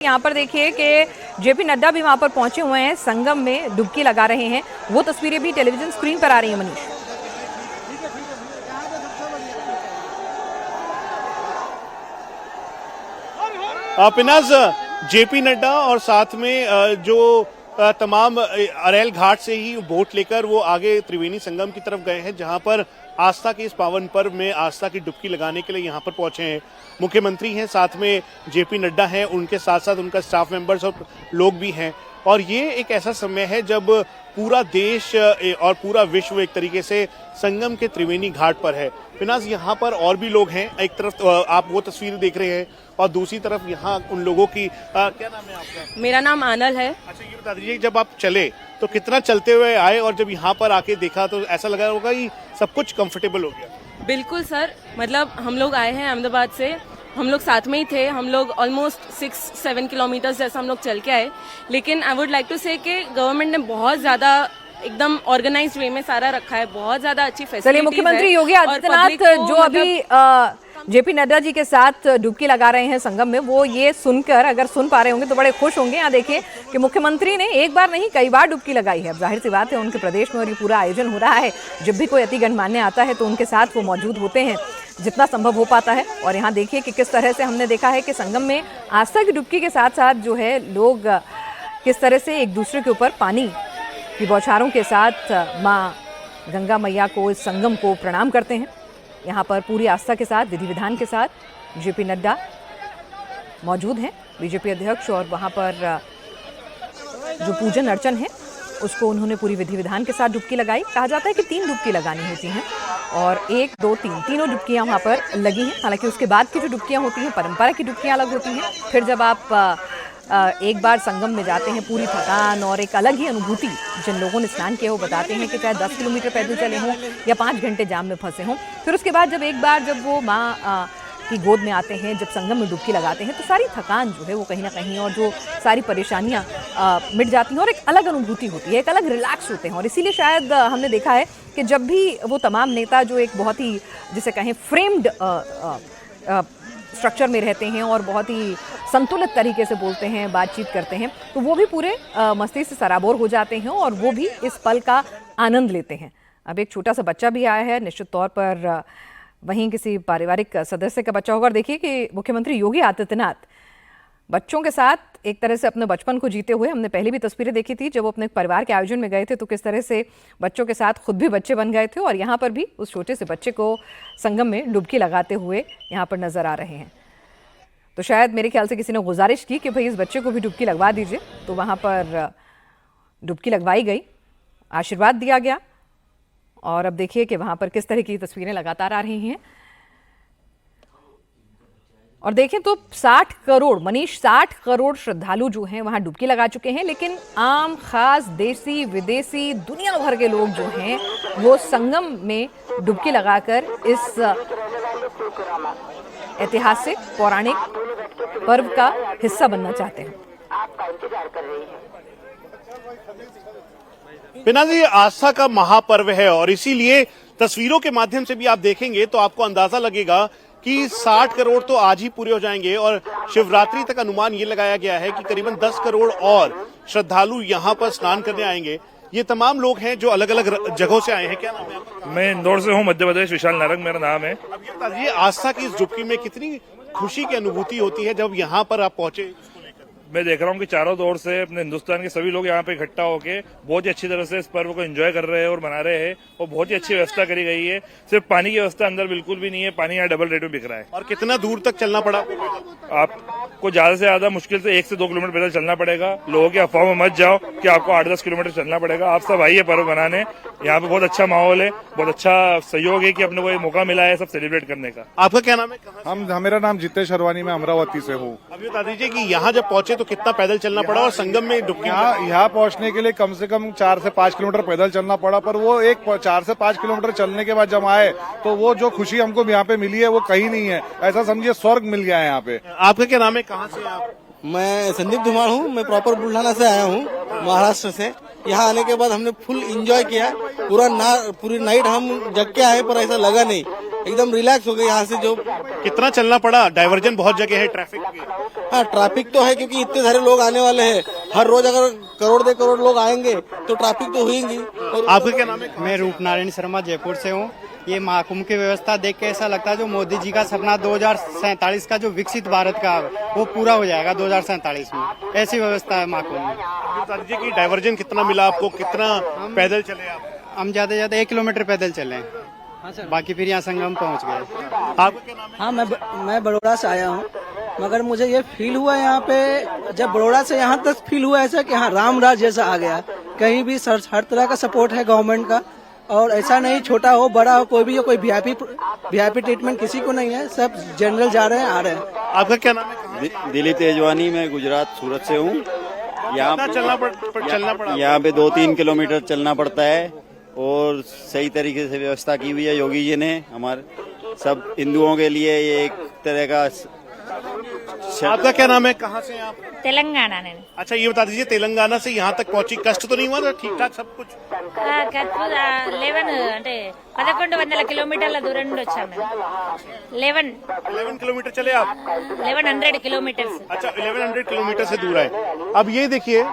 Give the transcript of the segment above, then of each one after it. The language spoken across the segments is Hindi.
यहाँ पर देखिए कि जेपी नड्डा भी वहां पर पहुंचे हुए हैं, संगम में डुबकी लगा रहे हैं। वो तस्वीरें भी टेलीविजन स्क्रीन पर आ रही हैं। मनीष, पिनाज, जेपी नड्डा और साथ में जो तमाम अरेल घाट से ही बोट लेकर वो आगे त्रिवेणी संगम की तरफ गए हैं, जहां पर आस्था के इस पावन पर्व में आस्था की डुबकी लगाने के लिए यहां पर पहुंचे हैं। मुख्यमंत्री हैं, साथ में जेपी नड्डा हैं, उनके साथ साथ उनका स्टाफ मेंबर्स और लोग भी हैं। और ये एक ऐसा समय है जब पूरा देश और पूरा विश्व एक तरीके से संगम के त्रिवेणी घाट पर है। पिनाज, यहाँ पर और भी लोग हैं। एक तरफ आप वो तस्वीर देख रहे हैं और दूसरी तरफ यहाँ उन लोगों की क्या नाम है आपका? मेरा नाम आनल है। अच्छा, ये बता दीजिए, जब आप चले तो कितना चलते हुए आए और जब यहाँ पर आके देखा तो ऐसा लगा होगा कि सब कुछ कंफर्टेबल हो गया? बिल्कुल सर, मतलब हम लोग आए हैं अहमदाबाद से, हम लोग साथ में ही थे। हम लोग ऑलमोस्ट 6-7 किलोमीटर जैसा हम लोग चल के आए। लेकिन आई वुड लाइक टू से कि गवर्नमेंट ने बहुत ज्यादा एकदम ऑर्गेनाइज्ड वे में सारा रखा है, बहुत ज्यादा अच्छी फैसिलिटीज है। मुख्यमंत्री योगी आदित्यनाथ जो अभी जेपी नड्डा जी के साथ डुबकी लगा रहे हैं संगम में, वो ये सुनकर, अगर सुन पा रहे होंगे तो बड़े खुश होंगे। यहाँ देखिए कि मुख्यमंत्री ने एक बार नहीं कई बार डुबकी लगाई है। अब जाहिर सी बात है उनके प्रदेश में और ये पूरा आयोजन हो रहा है, जब भी कोई अति गणमान्य आता है तो उनके साथ वो मौजूद होते हैं जितना संभव हो पाता है। और यहाँ देखिए कि किस तरह से हमने देखा है कि संगम में आस्था की डुबकी के साथ साथ जो है लोग किस तरह से एक दूसरे के ऊपर पानी की बौछारों के साथ माँ गंगा मैया को, इस संगम को प्रणाम करते हैं। यहाँ पर पूरी आस्था के साथ, विधि विधान के साथ जेपी नड्डा मौजूद हैं, बीजेपी अध्यक्ष, और वहाँ पर जो पूजन अर्चन है उसको उन्होंने पूरी विधि विधान के साथ डुबकी लगाई। कहा जाता है कि 3 डुबकी लगानी होती हैं और 1, 2, 3 तीनों डुबकियाँ वहाँ पर लगी हैं। हालांकि उसके बाद की जो डुबकियाँ होती हैं, परंपरा की डुबकियाँ अलग होती हैं। फिर जब आप एक बार संगम में जाते हैं, पूरी थकान और एक अलग ही अनुभूति, जिन लोगों ने स्नान किया वो बताते हैं कि चाहे 10 किलोमीटर पैदल चले हों या 5 घंटे जाम में फंसे हों, फिर उसके बाद जब एक बार जब वो माँ की गोद में आते हैं, जब संगम में डुबकी लगाते हैं, तो सारी थकान जो है वो कहीं ना कहीं और जो सारी परेशानियाँ मिट जाती हैं और एक अलग अनुभूति होती है, एक अलग रिलैक्स होते हैं। और इसीलिए शायद हमने देखा है कि जब भी वो तमाम नेता जो एक बहुत ही, जिसे कहें, फ्रेम्ड स्ट्रक्चर में रहते हैं और बहुत ही संतुलित तरीके से बोलते हैं, बातचीत करते हैं, तो वो भी पूरे मस्ती से सराबोर हो जाते हैं और वो भी इस पल का आनंद लेते हैं। अब एक छोटा सा बच्चा भी आया है, निश्चित तौर पर वहीं किसी पारिवारिक सदस्य का बच्चा होगा। और देखिए कि मुख्यमंत्री योगी आदित्यनाथ बच्चों के साथ एक तरह से अपने बचपन को जीते हुए, हमने पहले भी तस्वीरें देखी थी जब वो अपने परिवार के आयोजन में गए थे तो किस तरह से बच्चों के साथ खुद भी बच्चे बन गए थे, और यहाँ पर भी उस छोटे से बच्चे को संगम में डुबकी लगाते हुए यहाँ पर नजर आ रहे हैं। तो शायद मेरे ख्याल से किसी ने गुजारिश की कि भाई इस बच्चे को भी डुबकी लगवा दीजिए, तो वहाँ पर डुबकी लगवाई गई, आशीर्वाद दिया गया। और अब देखिए कि वहाँ पर किस तरह की तस्वीरें लगातार आ रही हैं। और देखें तो 60 करोड़, मनीष, 60 करोड़ श्रद्धालु जो हैं वहाँ डुबकी लगा चुके हैं। लेकिन आम, खास, देसी, विदेशी, दुनिया भर के लोग जो हैं वो संगम में डुबकी लगाकर इस ऐतिहासिक पौराणिक पर्व का हिस्सा बनना चाहते हैं। पिनाज, ये आस्था का महापर्व है और इसीलिए तस्वीरों के माध्यम से भी आप देखेंगे तो आपको अंदाजा लगेगा कि 60 करोड़ तो आज ही पूरे हो जाएंगे और शिवरात्रि तक अनुमान ये लगाया गया है कि करीबन 10 करोड़ और श्रद्धालु यहाँ पर स्नान करने आएंगे। ये तमाम लोग हैं जो अलग अलग जगहों से आए हैं। क्या नाम है आपका? मैं इंदौर से हूँ, मध्य प्रदेश, विशाल नारंग मेरा नाम है। अब ये बताइए, आस्था की इस डुबकी में कितनी खुशी की अनुभूति होती है जब यहाँ पर आप पहुंचे? मैं देख रहा हूँ कि चारों ओर से अपने हिंदुस्तान के सभी लोग यहाँ पे इकट्ठा होके बहुत ही अच्छी तरह से इस पर्व को एंजॉय कर रहे हैं और मना रहे हैं, और बहुत ही अच्छी व्यवस्था करी गई है। सिर्फ पानी की व्यवस्था अंदर बिल्कुल भी नहीं है, पानी यहाँ डबल रेट में बिक रहा है। और कितना दूर तक चलना पड़ा आपको? ज्यादा से ज्यादा मुश्किल से 1 से 2 किलोमीटर पैदल चलना पड़ेगा। लोगों की अफवाह में मत जाओ कि आपको 8-10 किलोमीटर चलना पड़ेगा। आप सब आइए पर्व मनाने, यहाँ पे बहुत अच्छा माहौल है, बहुत अच्छा सहयोग है कि अपने को ये मौका मिला है सब सेलिब्रेट करने का। आपका क्या नाम है? मेरा नाम जितेश अरवानी, मैं अमरावती से हूँ। अभी बता दीजिए कि यहाँ जब पहुंचे तो कितना पैदल चलना पड़ा और संगम में डुबकी? यहाँ पहुँचने के लिए कम से कम 4 से 5 किलोमीटर पैदल चलना पड़ा, पर वो एक 4 से 5 किलोमीटर चलने के बाद जब आए तो वो जो खुशी हमको यहाँ पे मिली है वो कहीं नहीं है। ऐसा समझिए स्वर्ग मिल गया है यहाँ पे। आपका क्या नाम है, कहाँ से आप? मैं संदीप धुमार हूँ, मैं प्रॉपर बुल्ढाना से आया हूँ, महाराष्ट्र से। यहाँ आने के बाद हमने फुल एंजॉय किया, पूरी नाइट हम जग के आए पर ऐसा लगा नहीं एकदम रिलैक्स हो गए यहाँ से जो। कितना चलना पड़ा? डाइवर्जन बहुत जगह है ट्रैफिक के। हाँ, ट्रैफिक तो है क्योंकि इतने सारे लोग आने वाले हैं। हर रोज अगर करोड़ दे करोड़ लोग आएंगे तो ट्रैफिक तो होगी। आपका क्या नाम है? मैं रूपनारायण शर्मा जयपुर से हूँ। ये महाकुंभ की व्यवस्था देख के ऐसा लगता है जो मोदी जी का सपना 2047 का जो विकसित भारत का वो पूरा हो जाएगा 2047 में। ऐसी व्यवस्था है महाकुंभ में। बता दीजिए कि डाइवर्जन कितना मिला आपको, कितना पैदल चले आप? हम ज्यादा से ज्यादा 1 किलोमीटर पैदल चले, बाकी फिर यहाँ संगम पहुँच गए। आपका क्या नाम है? हाँ, मैं बड़ौदा से आया हूँ, मगर मुझे ये फील हुआ यहाँ पे, जब बड़ौदा से यहाँ तक फील हुआ ऐसा कि हाँ राम राज जैसा आ गया। कहीं भी हर तरह का सपोर्ट है गवर्नमेंट का, और ऐसा नहीं छोटा हो बड़ा हो कोई भी हो, कोई वीआईपी ट्रीटमेंट किसी को नहीं है, सब जनरल जा रहे हैं आ रहे हैं। आपका क्या नाम है? दिलीप तेजवानी, मैं गुजरात सूरत से हूँ। यहाँ चलना पड़ा? यहाँ पे 2-3 किलोमीटर चलना पड़ता है और सही तरीके से व्यवस्था की हुई है योगी जी ने। हमारे सब हिंदुओं के लिए ये एक तरह का। आपका क्या नाम है? कहाँ से हैं आप? తెలంగాణ నేను अच्छा, ये बता दीजिए तेलंगाना से यहाँ तक पहुंची, कष्ट तो नहीं हुआ था? ठीक ठाक सब कुछ? 11 అంటే 1100 కిలోమీటర్ల దూరం నుండి వచ్చాం మేము। 11 किलोमीटर चले आप? 1100 किलोमीटर्स। अच्छा, 1100 किलोमीटर से दूर है। अब ये देखिए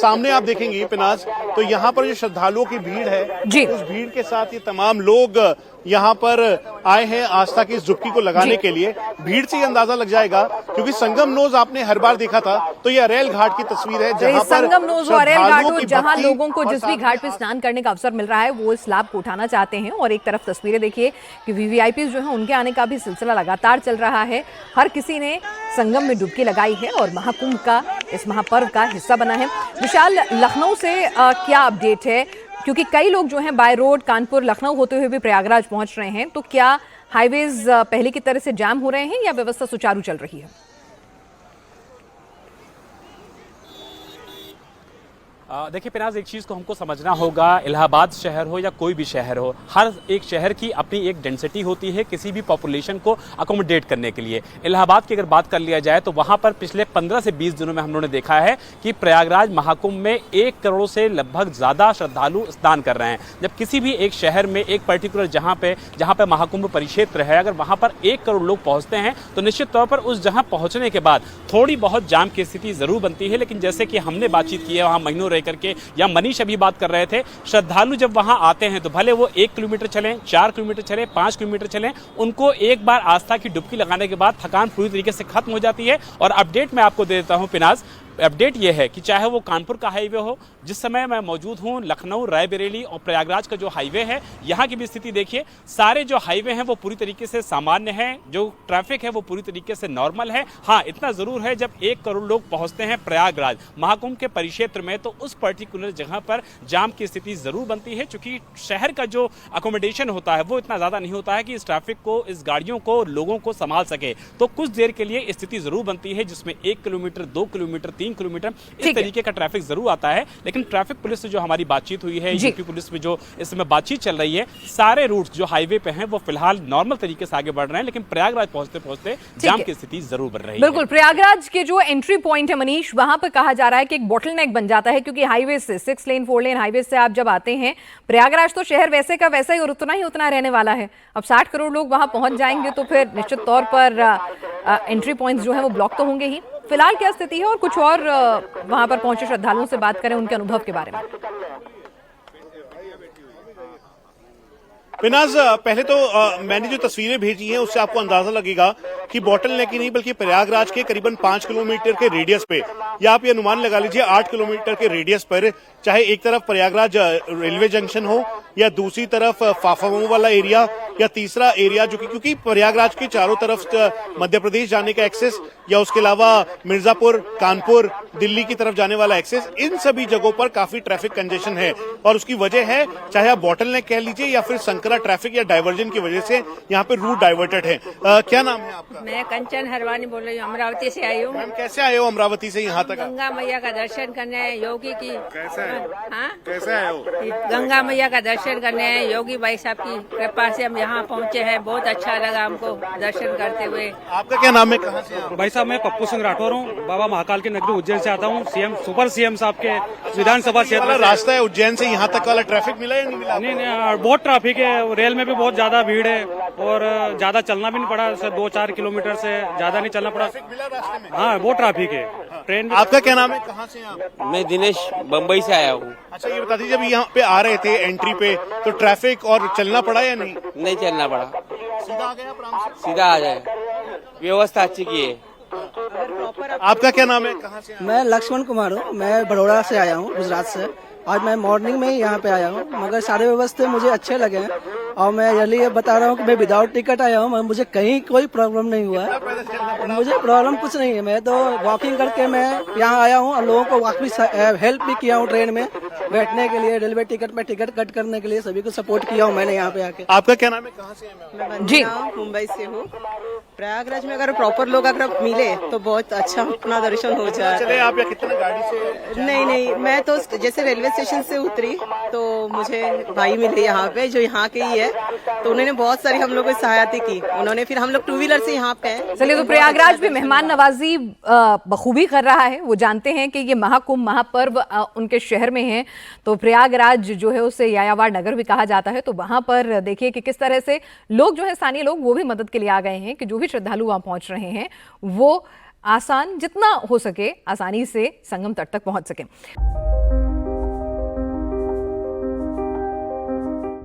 सामने आप देखेंगे पिनाज, तो यहाँ पर जो श्रद्धालुओं की भीड़ है जी, उस भीड़ के साथ ये तमाम लोग यहाँ पर आए हैं आस्था की इस डुबकी को लगाने के लिए। भीड़ से ये अंदाजा लग जाएगा क्योंकि संगम नोज आपने हर बार देखा था, तो ये अरेल घाट की तस्वीर है जहाँ पर संगम नोज और अरेल घाट हो, जहां भक्ति लोगों को जिस भी घाट पे स्नान करने का अवसर मिल रहा है वो इस लाभ को उठाना चाहते हैं। और एक तरफ तस्वीरें देखिए कि वीवीआईपी जो है उनके आने का भी सिलसिला लगातार चल रहा है। हर किसी ने संगम में डुबकी लगाई है और महाकुंभ का इस महापर्व का हिस्सा बना है। विशाल, लखनऊ से क्या अपडेट है? क्योंकि कई लोग जो हैं बाय रोड कानपुर लखनऊ होते हुए भी प्रयागराज पहुंच रहे हैं, तो क्या हाईवेज पहले की तरह से जाम हो रहे हैं या व्यवस्था सुचारू चल रही है? देखिए पिनाज, एक चीज़ को हमको समझना होगा, इलाहाबाद शहर हो या कोई भी शहर हो, हर एक शहर की अपनी एक डेंसिटी होती है किसी भी पॉपुलेशन को अकोमोडेट करने के लिए। इलाहाबाद की अगर बात कर लिया जाए तो वहाँ पर पिछले 15 से 20 दिनों में हम लोगों ने देखा है कि प्रयागराज महाकुंभ में 1 करोड़ से लगभग ज़्यादा श्रद्धालु स्नान कर रहे हैं। जब किसी भी एक शहर में एक पर्टिकुलर जहाँ पे महाकुंभ परिक्षेत्र है, अगर वहाँ पर 1 करोड़ लोग पहुँचते हैं तो निश्चित तौर पर उस जहाँ पहुँचने के बाद थोड़ी बहुत जाम की स्थिति ज़रूर बनती है। लेकिन जैसे कि हमने बातचीत की है वहाँ महीनों करके, या मनीष अभी बात कर रहे थे, श्रद्धालु जब वहां आते हैं तो भले वो 1 किलोमीटर चलें, 4 किलोमीटर चलें, 5 किलोमीटर चलें, उनको एक बार आस्था की डुबकी लगाने के बाद थकान पूरी तरीके से खत्म हो जाती है। और अपडेट मैं आपको दे देता हूं पिनाज, अपडेट ये है कि चाहे वो कानपुर का हाईवे हो, जिस समय मैं मौजूद हूं लखनऊ, रायबरेली और प्रयागराज का जो हाईवे है, यहाँ की भी स्थिति देखिए, सारे जो हाईवे हैं वो पूरी तरीके से सामान्य है, जो ट्रैफिक है वो पूरी तरीके से नॉर्मल है। हाँ, इतना जरूर है जब 1 करोड़ लोग पहुंचते हैं प्रयागराज महाकुंभ के परिक्षेत्र में तो उस पर्टिकुलर जगह पर जाम की स्थिति जरूर बनती है, क्योंकि शहर का जो अकोमोडेशन होता है वो इतना ज्यादा नहीं होता है कि इस ट्रैफिक को, इस गाड़ियों को, लोगों को संभाल सके। तो कुछ देर के लिए स्थिति जरूर बनती है जिसमें 1 किलोमीटर, 2 किलोमीटर, 3 किलोमीटर इस तरीके का ट्रैफिक जरूर आता है। लेकिन ट्रैफिक पुलिस से जो हमारी बातचीत हुई है, यूपी पुलिस में जो इस समय बातचीत चल रही है, सारे रूट्स जो हाईवे पे हैं वो फिलहाल नॉर्मल तरीके से आगे बढ़ रहे हैं, लेकिन प्रयागराज पहुंचते पहुंचते जाम की स्थिति जरूर बन रही है। बिल्कुल, प्रयागराज के जो एंट्री पॉइंट है मनीष, वहां पर कहा जा रहा है कि एक बॉटलनेक बन जाता है, क्योंकि हाईवे से 6 लेन 4 लेन हाईवे से आप जब आते हैं प्रयागराज तो शहर वैसे का वैसा ही और उतना ही उतना रहने वाला है। अब 60 करोड़ लोग वहां पहुंच जाएंगे तो फिर निश्चित तौर पर एंट्री पॉइंट्स जो है वो ब्लॉक तो होंगे ही। फिलहाल क्या स्थिति है और कुछ और वहां पर पहुंचे श्रद्धालुओं से बात करें उनके अनुभव के बारे में। पिनाज, पहले तो मैंने जो तस्वीरें भेजी हैं उससे आपको अंदाजा लगेगा कि बॉटल नेक ही नहीं बल्कि प्रयागराज के करीबन 5 किलोमीटर के रेडियस पे, या आप ये अनुमान लगा लीजिए 8 किलोमीटर के रेडियस पर, चाहे एक तरफ प्रयागराज रेलवे जंक्शन हो या दूसरी तरफ फाफामऊ वाला एरिया या तीसरा एरिया जो कि क्योंकि प्रयागराज के चारों तरफ मध्य प्रदेश जाने का एक्सेस या उसके अलावा मिर्जापुर, कानपुर, दिल्ली की तरफ जाने वाला एक्सेस, इन सभी जगहों पर काफी ट्रैफिक कंजेशन है। और उसकी वजह है चाहे आप बॉटल नेक कह लीजिए या फिर संकरा ट्रैफिक या डाइवर्जन की वजह से यहाँ पे रूट डाइवर्टेड है। क्या नाम है आपका? मैं कंचन हरवानी बोल रही हूँ, अमरावती से आई हूँ। मैम, कैसे आए हो अमरावती से यहाँ तक? गंगा मैया का दर्शन करने हैं, योगी की। कैसे आए हो? गंगा मैया का दर्शन करने हैं, योगी भाई साहब की कृपा से हम यहाँ पहुँचे हैं। बहुत अच्छा लगा हमको दर्शन करते हुए। आपका क्या नाम है, कहाँ से? भाई साहब, मैं पप्पू सिंह राठौर हूँ, बाबा महाकाल के नगरी उज्जैन से आता हूँ। सुपर सीएम साहब के विधानसभा क्षेत्र रास्ता है उज्जैन से यहाँ तक वाला ट्रैफिक मिला या नहीं मिला? नहीं, बहुत ट्रैफिक है। है, रेल में भी बहुत ज्यादा भीड़ है और ज्यादा चलना भी नहीं पड़ा, 2-4 किलोमीटर से ज्यादा नहीं चलना पड़ा। हाँ, बहुत ट्रैफिक है। ट्रेन भी। आपका क्या नाम है, कहाँ से हैं आप? मैं दिनेश बम्बई से आया हूँ। अच्छा, ये बता दीजिए, जब यहाँ पे आ रहे थे एंट्री पे तो ट्रैफिक और चलना पड़ा या नहीं? नहीं चलना पड़ा, सीधा आ गए आप आराम से? सीधा आ जाए, व्यवस्था अच्छी की है। आपका क्या नाम है, कहाँ से हैं आप? मैं लक्ष्मण कुमार हूँ, मैं बड़ौदा से आया हूँ, गुजरात से। आज मैं मॉर्निंग में ही यहाँ पे आया हूँ, मगर सारे व्यवस्था मुझे अच्छे लगे हैं और मैं ये बता रहा हूँ कि मैं विदाउट टिकट आया हूँ, मुझे कहीं कोई प्रॉब्लम नहीं हुआ है, मुझे प्रॉब्लम कुछ नहीं है। मैं तो वॉकिंग करके मैं यहाँ आया हूँ और लोगों को काफी हेल्प भी किया हूँ, ट्रेन में बैठने के लिए, रेलवे टिकट में टिकट कट करने के लिए सभी को सपोर्ट किया हूँ मैंने यहाँ पे आके। आपका क्या नाम है, कहाँ से हैं मैम? जी, मुंबई से हूँ। प्रयागराज में अगर प्रॉपर लोग अगर मिले तो बहुत अच्छा अपना दर्शन हो जाए। चले आप या कितना गाड़ी से? नहीं, मैं तो जैसे रेलवे स्टेशन से उतरी तो मुझे भाई मिले यहाँ पे जो यहाँ के ही है, तो उन्होंने बहुत सारी हम लोग को सहायता की। उन्होंने फिर हम लोग 2 व्हीलर से यहाँ पे हैं। चलिए, तो प्रयागराज भी मेहमान नवाजी बखूबी कर रहा है। वो जानते हैं कि ये महाकुंभ महापर्व उनके शहर में है, तो प्रयागराज जो है उसे यायावर नगर भी कहा जाता है। तो वहां पर देखिए कि किस तरह से लोग जो है, स्थानीय लोग, वो भी मदद के लिए आ गए हैं कि जो भी श्रद्धालु वहां पहुंच रहे हैं वो आसान जितना हो सके आसानी से संगम तट तक पहुंच सके।